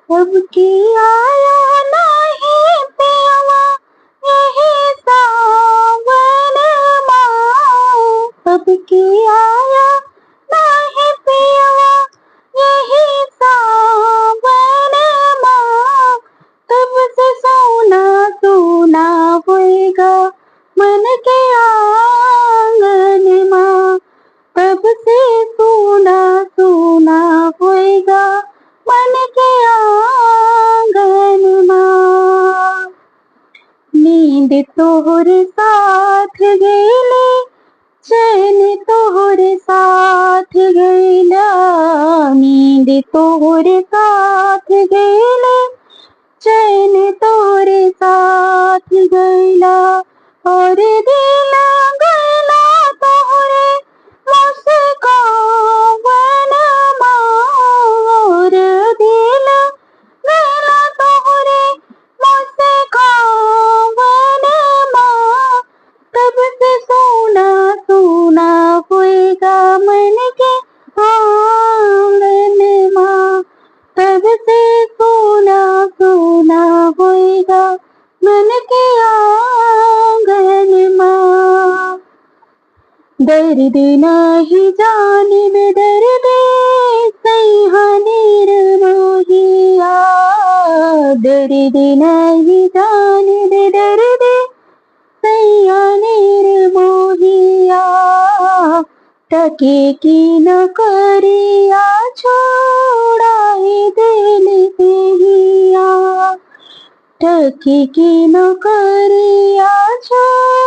अब की आया नहीं पियवा यही सावन माँ। अब की आया नहीं पियवा यही सावन माँ। तब से सोना सोना होएगा मन के आंगन माँ। तब से सोना सोना होएगा मन के आंगन माँ। नींद तोहरे साथ गईले चैन तोहरे साथ गईला। नींद तोहरे साथ गईले चैन तोरे साथ गईला। और दिल गईला तोहरे मुस्कान माँ। और दिल गईला तोहरे मुस्कान माँ। तब से सोना सोना होएगा मन के आंगन माँ। तब से सोना सोना होएगा मन के आंगन माँ। दर्द नहीं जाने बेदर्द सैया निर्मोहिया। दर्द नहीं जाने बेदर्द सैया निर्मोहिया। टके की न करिया छोड़ाए दिल से हिया। टके की न करिया छोड़ाए